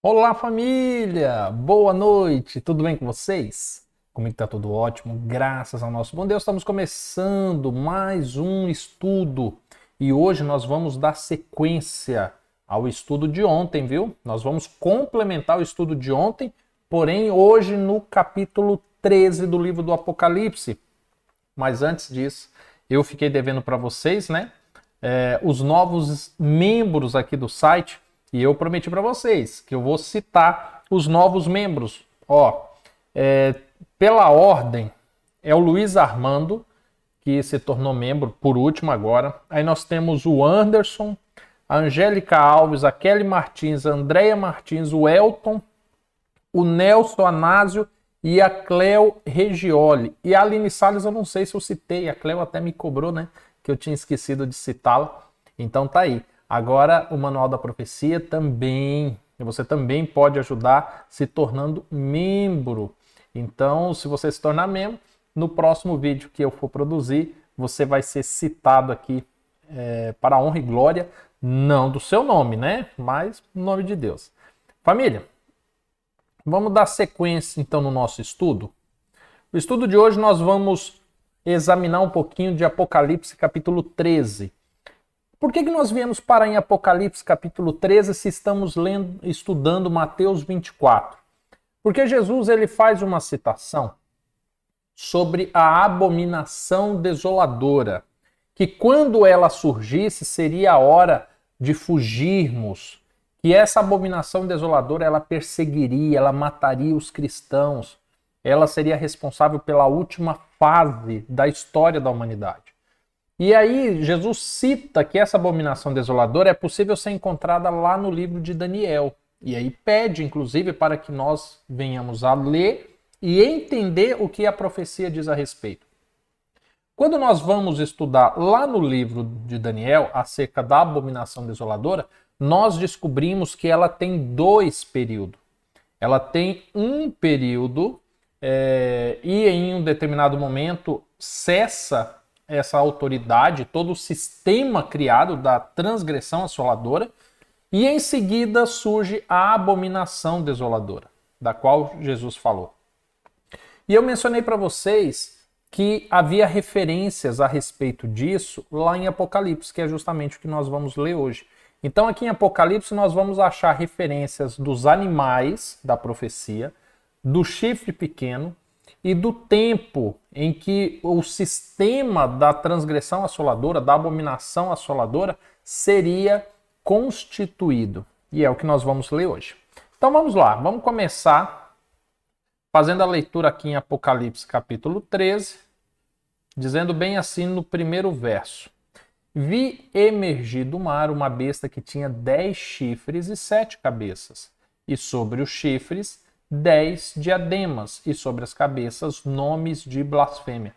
Olá, família! Boa noite! Tudo bem com vocês? Comigo tá tudo ótimo, graças ao nosso bom Deus. Estamos começando mais um estudo e hoje nós vamos dar sequência ao estudo de ontem, viu? Nós vamos complementar o estudo de ontem, porém hoje no capítulo 13 do livro do Apocalipse. Mas antes disso, eu fiquei devendo para vocês, né? Os novos membros aqui do site. E eu prometi para vocês que eu vou citar os novos membros. Ó, pela ordem, é o Luiz Armando, que se tornou membro por último agora. Aí nós temos o Anderson, a Angélica Alves, a Kelly Martins, a Andréia Martins, o Elton, o Nelson Anásio e a Cleo Regioli. E a Aline Salles, eu não sei se eu citei, a Cleo até me cobrou, né? Que eu tinha esquecido de citá-la. Então tá aí. Agora o Manual da Profecia também, você também pode ajudar se tornando membro. Então, se você se tornar membro, no próximo vídeo que eu for produzir, você vai ser citado aqui para a honra e glória, não do seu nome, né? Mas no nome de Deus. Família, vamos dar sequência então no nosso estudo. No estudo de hoje nós vamos examinar um pouquinho de Apocalipse capítulo 13. Por que nós viemos parar em Apocalipse capítulo 13 se estamos estudando Mateus 24? Porque Jesus ele faz uma citação sobre a abominação desoladora, que quando ela surgisse seria a hora de fugirmos, que essa abominação desoladora ela perseguiria, ela mataria os cristãos, ela seria responsável pela última fase da história da humanidade. E aí Jesus cita que essa abominação desoladora é possível ser encontrada lá no livro de Daniel. E aí pede, inclusive, para que nós venhamos a ler e entender o que a profecia diz a respeito. Quando nós vamos estudar lá no livro de Daniel acerca da abominação desoladora, nós descobrimos que ela tem dois períodos. Ela tem um período e em um determinado momento cessa essa autoridade, todo o sistema criado da transgressão assoladora, e em seguida surge a abominação desoladora, da qual Jesus falou. E eu mencionei para vocês que havia referências a respeito disso lá em Apocalipse, que é justamente o que nós vamos ler hoje. Então aqui em Apocalipse nós vamos achar referências dos animais da profecia, do chifre pequeno, e do tempo em que o sistema da transgressão assoladora, da abominação assoladora, seria constituído. E é o que nós vamos ler hoje. Então vamos lá, vamos começar fazendo a leitura aqui em Apocalipse capítulo 13, dizendo bem assim no primeiro verso. Vi emergir do mar uma besta que tinha 10 chifres e 7 cabeças, e sobre os chifres 10 diademas, e sobre as cabeças nomes de blasfêmia.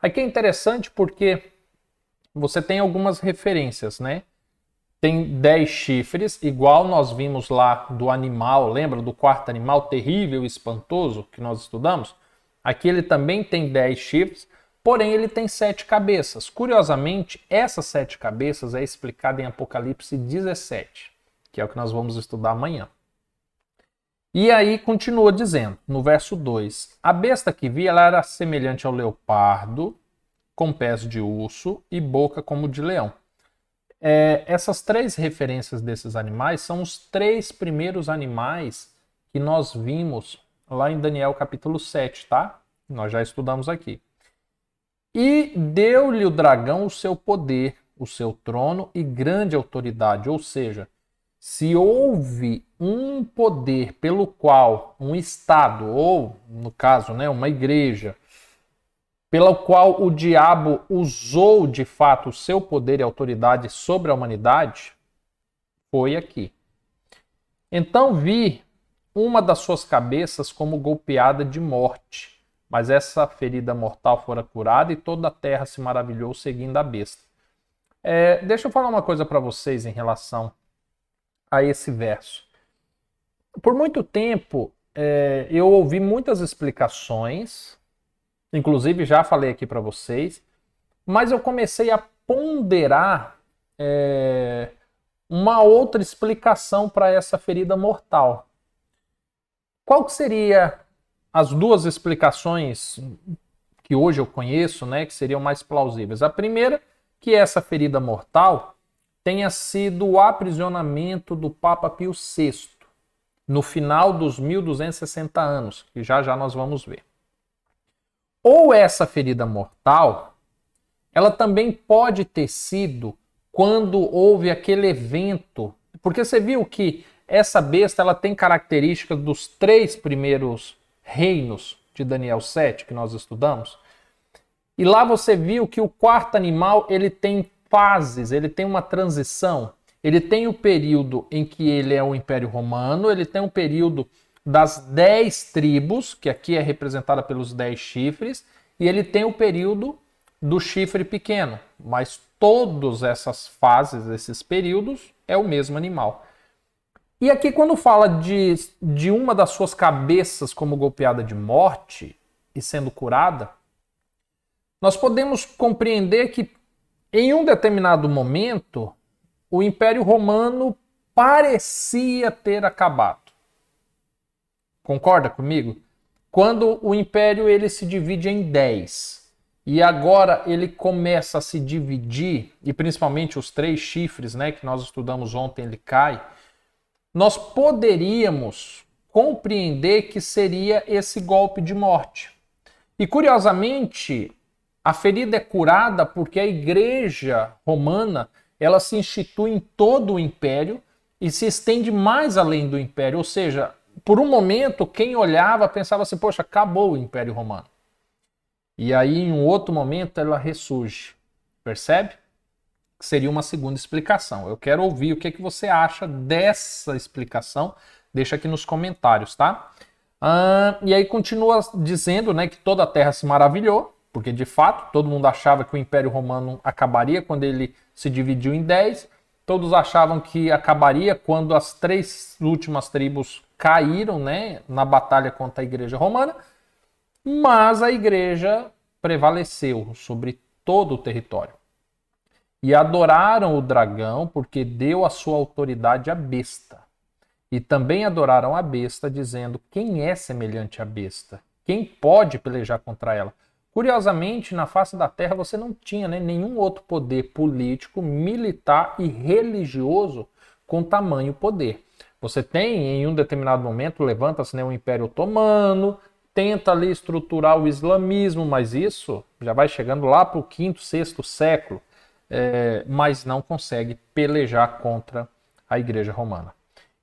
Aqui é interessante porque você tem algumas referências, né? Tem 10 chifres, igual nós vimos lá do animal, lembra do quarto animal terrível e espantoso que nós estudamos? Aqui ele também tem 10 chifres, porém ele tem 7 cabeças. Curiosamente, essas 7 cabeças é explicada em Apocalipse 17, que é o que nós vamos estudar amanhã. E aí continua dizendo, no verso 2, a besta que vi ela era semelhante ao leopardo, com pés de urso e boca como de leão. Essas três referências desses animais são os 3 primeiros animais que nós vimos lá em Daniel capítulo 7, tá? Nós já estudamos aqui. E deu-lhe o dragão o seu poder, o seu trono e grande autoridade, ou seja, se houve um poder pelo qual um Estado, ou no caso, né, uma igreja, pelo qual o diabo usou de fato o seu poder e autoridade sobre a humanidade, foi aqui. Então vi uma das suas cabeças como golpeada de morte, mas essa ferida mortal fora curada e toda a terra se maravilhou seguindo a besta. Deixa eu falar uma coisa para vocês em relação a esse verso. Por muito tempo, eu ouvi muitas explicações, inclusive já falei aqui para vocês, mas eu comecei a ponderar uma outra explicação para essa ferida mortal. Qual que seria as duas explicações que hoje eu conheço, né, que seriam mais plausíveis? A primeira, que essa ferida mortal tenha sido o aprisionamento do Papa Pio VI, no final dos 1260 anos, que já já nós vamos ver. Ou essa ferida mortal, ela também pode ter sido quando houve aquele evento, porque você viu que essa besta ela tem características dos 3 primeiros reinos de Daniel 7 que nós estudamos. E lá você viu que o quarto animal ele tem fases, ele tem uma transição. Ele tem o período em que ele é o Império Romano, ele tem um período das 10 tribos, que aqui é representada pelos 10 chifres, e ele tem o período do chifre pequeno. Mas todas essas fases, esses períodos, é o mesmo animal. E aqui quando fala de uma das suas cabeças como golpeada de morte e sendo curada, nós podemos compreender que em um determinado momento o Império Romano parecia ter acabado. Concorda comigo? Quando o Império ele se divide em 10 e agora ele começa a se dividir, e principalmente os 3 chifres, né, que nós estudamos ontem, ele cai, nós poderíamos compreender que seria esse golpe de morte. E curiosamente, a ferida é curada porque a Igreja Romana ela se institui em todo o Império e se estende mais além do Império. Ou seja, por um momento, quem olhava pensava assim, poxa, acabou o Império Romano. E aí, em um outro momento, ela ressurge. Percebe? Seria uma segunda explicação. Eu quero ouvir o que você acha dessa explicação. Deixa aqui nos comentários, tá? E aí continua dizendo, né, que toda a Terra se maravilhou, porque de fato todo mundo achava que o Império Romano acabaria quando ele se dividiu em 10. Todos achavam que acabaria quando as 3 últimas tribos caíram, né, na batalha contra a Igreja Romana. Mas a Igreja prevaleceu sobre todo o território. E adoraram o dragão porque deu a sua autoridade à besta. E também adoraram a besta, dizendo: quem é semelhante à besta? Quem pode pelejar contra ela? Curiosamente, na face da terra você não tinha, né, nenhum outro poder político, militar e religioso com tamanho poder. Você tem, em um determinado momento, levanta-se, né, o Império Otomano, tenta ali estruturar o islamismo, mas isso já vai chegando lá para o 5º, 6º século, mas não consegue pelejar contra a Igreja Romana.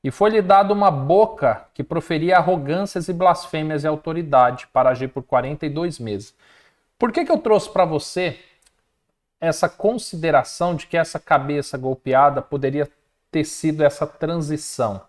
E foi-lhe dada uma boca que proferia arrogâncias e blasfêmias e autoridade para agir por 42 meses. Por que eu trouxe para você essa consideração de que essa cabeça golpeada poderia ter sido essa transição?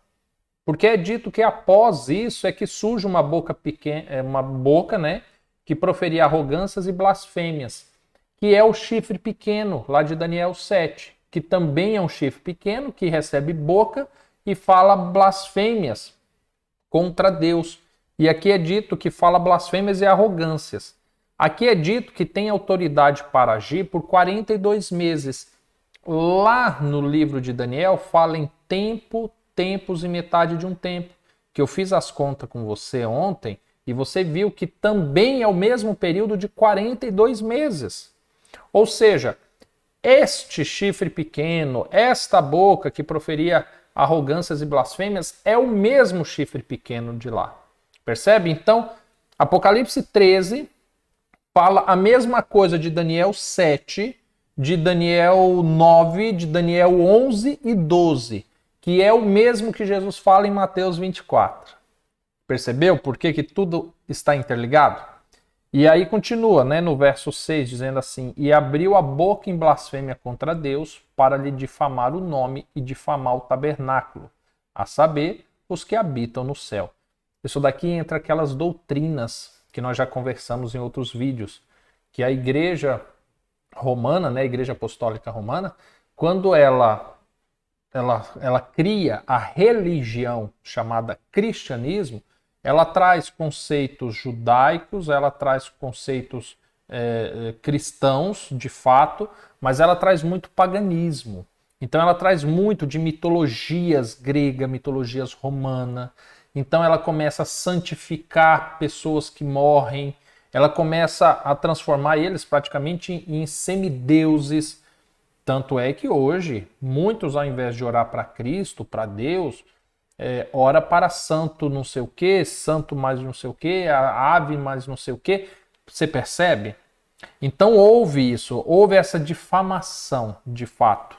Porque é dito que após isso é que surge uma boca pequena, uma boca, né, que proferia arrogâncias e blasfêmias, que é o chifre pequeno, lá de Daniel 7, que também é um chifre pequeno, que recebe boca e fala blasfêmias contra Deus. E aqui é dito que fala blasfêmias e arrogâncias. Aqui é dito que tem autoridade para agir por 42 meses. Lá no livro de Daniel fala em tempo, tempos e metade de um tempo, que eu fiz as contas com você ontem e você viu que também é o mesmo período de 42 meses. Ou seja, este chifre pequeno, esta boca que proferia arrogâncias e blasfêmias é o mesmo chifre pequeno de lá. Percebe? Então, Apocalipse 13 fala a mesma coisa de Daniel 7, de Daniel 9, de Daniel 11 e 12, que é o mesmo que Jesus fala em Mateus 24. Percebeu por que tudo está interligado? E aí continua, né, no verso 6, dizendo assim: e abriu a boca em blasfêmia contra Deus para lhe difamar o nome e difamar o tabernáculo, a saber, os que habitam no céu. Isso daqui entra aquelas doutrinas que nós já conversamos em outros vídeos, que a Igreja Romana, né, a Igreja Apostólica Romana, quando ela cria a religião chamada cristianismo, ela traz conceitos judaicos, ela traz conceitos cristãos, de fato, mas ela traz muito paganismo. Então ela traz muito de mitologias grega, mitologias romana. Então ela começa a santificar pessoas que morrem, ela começa a transformar eles praticamente em semideuses. Tanto é que hoje, muitos ao invés de orar para Cristo, para Deus, ora para santo não sei o que, santo mais não sei o que, a ave mais não sei o que. Você percebe? Então houve isso, houve essa difamação de fato.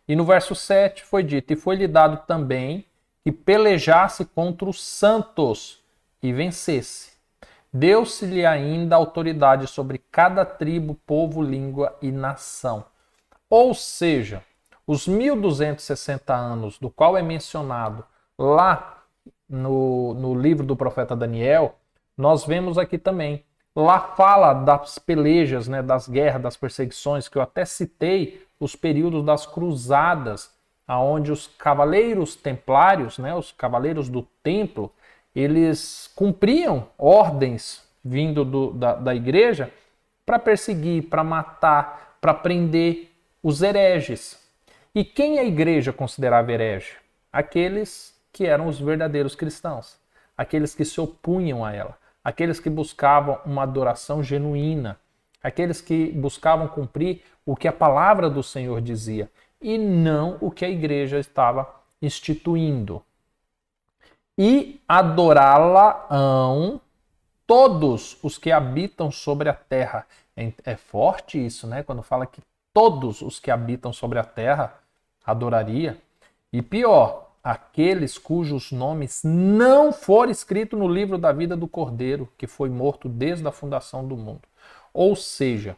E no verso 7 foi dito: e foi-lhe dado também que pelejasse contra os santos e vencesse. Deu-se-lhe ainda autoridade sobre cada tribo, povo, língua e nação. Ou seja, os 1260 anos do qual é mencionado lá no livro do profeta Daniel, nós vemos aqui também. Lá fala das pelejas, né, das guerras, das perseguições, que eu até citei os períodos das cruzadas, aonde os cavaleiros templários, né, os cavaleiros do templo, eles cumpriam ordens vindo da igreja para perseguir, para matar, para prender os hereges. E quem a igreja considerava herege? Aqueles que eram os verdadeiros cristãos, aqueles que se opunham a ela, aqueles que buscavam uma adoração genuína, aqueles que buscavam cumprir o que a palavra do Senhor dizia e não o que a igreja estava instituindo. E adorá-la-ão todos os que habitam sobre a terra. É forte isso, né? Quando fala que todos os que habitam sobre a terra adoraria. E pior, aqueles cujos nomes não foram escritos no livro da vida do Cordeiro, que foi morto desde a fundação do mundo. Ou seja,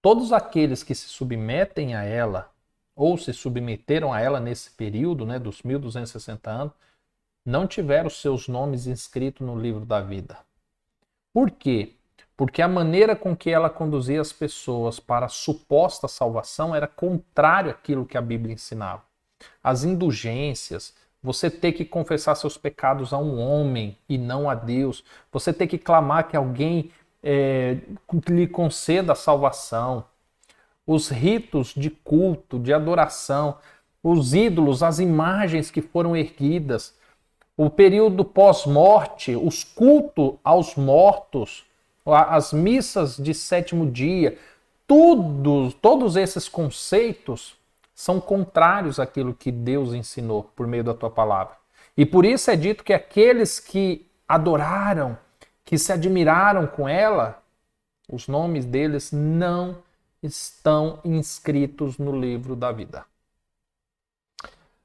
todos aqueles que se submetem a ela, ou se submeteram a ela nesse período, né, dos 1260 anos, não tiveram seus nomes inscritos no livro da vida. Por quê? Porque a maneira com que ela conduzia as pessoas para a suposta salvação era contrário àquilo que a Bíblia ensinava. As indulgências, você ter que confessar seus pecados a um homem e não a Deus, você ter que clamar que alguém lhe conceda a salvação, os ritos de culto, de adoração, os ídolos, as imagens que foram erguidas, o período pós-morte, os cultos aos mortos, as missas de sétimo dia, todos esses conceitos são contrários àquilo que Deus ensinou por meio da tua palavra. E por isso é dito que aqueles que adoraram, que se admiraram com ela, os nomes deles não estão inscritos no livro da vida.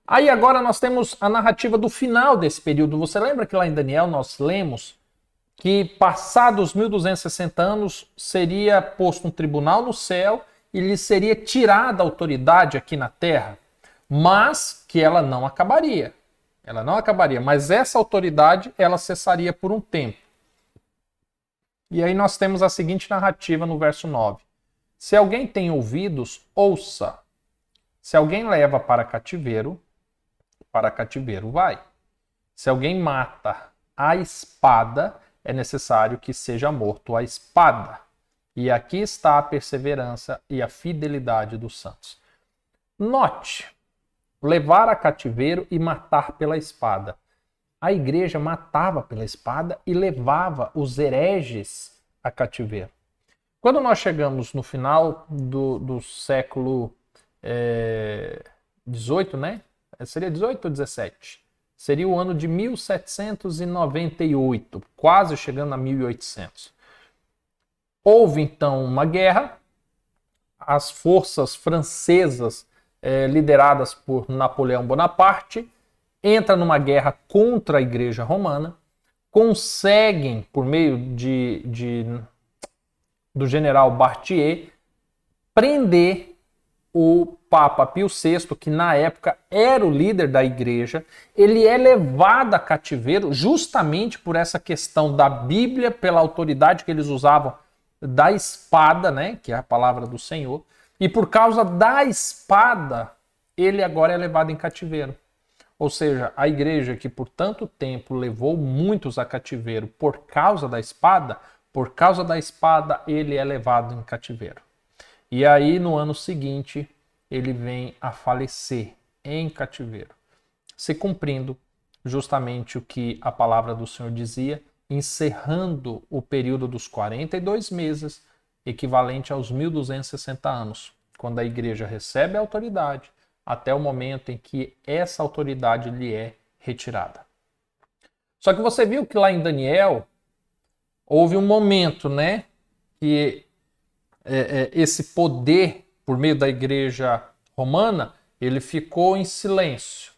Aí agora nós temos a narrativa do final desse período. Você lembra que lá em Daniel nós lemos que passados 1260 anos seria posto um tribunal no céu e lhe seria tirada a autoridade aqui na terra, mas que ela não acabaria. Ela não acabaria, mas essa autoridade ela cessaria por um tempo. E aí nós temos a seguinte narrativa no verso 9. Se alguém tem ouvidos, ouça. Se alguém leva para cativeiro vai. Se alguém mata a espada, é necessário que seja morto a espada. E aqui está a perseverança e a fidelidade dos santos. Note, levar a cativeiro e matar pela espada. A igreja matava pela espada e levava os hereges a cativeiro. Quando nós chegamos no final do século 18, né? Seria 18 ou 17? Seria o ano de 1798, quase chegando a 1800. Houve então uma guerra, as forças francesas lideradas por Napoleão Bonaparte entram numa guerra contra a Igreja Romana, conseguem, por meio do general Barthier, prender o Papa Pio VI, que na época era o líder da igreja. Ele é levado a cativeiro justamente por essa questão da Bíblia, pela autoridade que eles usavam da espada, né, que é a palavra do Senhor, e por causa da espada, ele agora é levado em cativeiro. Ou seja, a igreja que por tanto tempo levou muitos a cativeiro por causa da espada ele é levado em cativeiro. E aí, no ano seguinte, ele vem a falecer em cativeiro, se cumprindo justamente o que a palavra do Senhor dizia, encerrando o período dos 42 meses, equivalente aos 1260 anos, quando a igreja recebe a autoridade, até o momento em que essa autoridade lhe é retirada. Só que você viu que lá em Daniel, houve um momento, né, que esse poder, por meio da igreja romana, ele ficou em silêncio.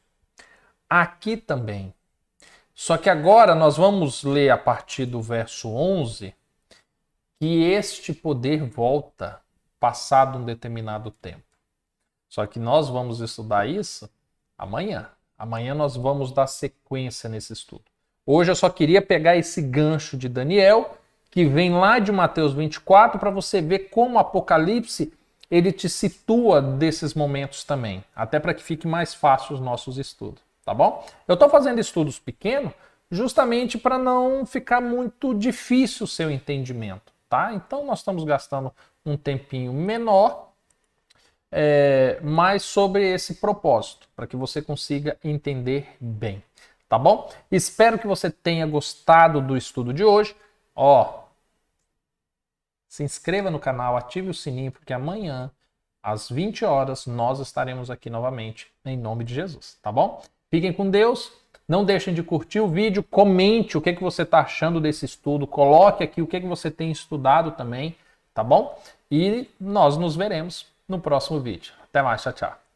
Aqui também. Só que agora nós vamos ler a partir do verso 11 que este poder volta passado um determinado tempo. Só que nós vamos estudar isso amanhã. Amanhã nós vamos dar sequência nesse estudo. Hoje eu só queria pegar esse gancho de Daniel, que vem lá de Mateus 24, para você ver como o Apocalipse ele te situa desses momentos também, até para que fique mais fácil os nossos estudos, tá bom? Eu estou fazendo estudos pequenos justamente para não ficar muito difícil o seu entendimento, tá? Então nós estamos gastando um tempinho menor, mais sobre esse propósito, para que você consiga entender bem, tá bom? Espero que você tenha gostado do estudo de hoje. Se inscreva no canal, ative o sininho, porque amanhã, às 20 horas, nós estaremos aqui novamente, em nome de Jesus, tá bom? Fiquem com Deus, não deixem de curtir o vídeo, comente o que você está achando desse estudo, coloque aqui o que você tem estudado também, tá bom? E nós nos veremos no próximo vídeo. Até mais, tchau, tchau.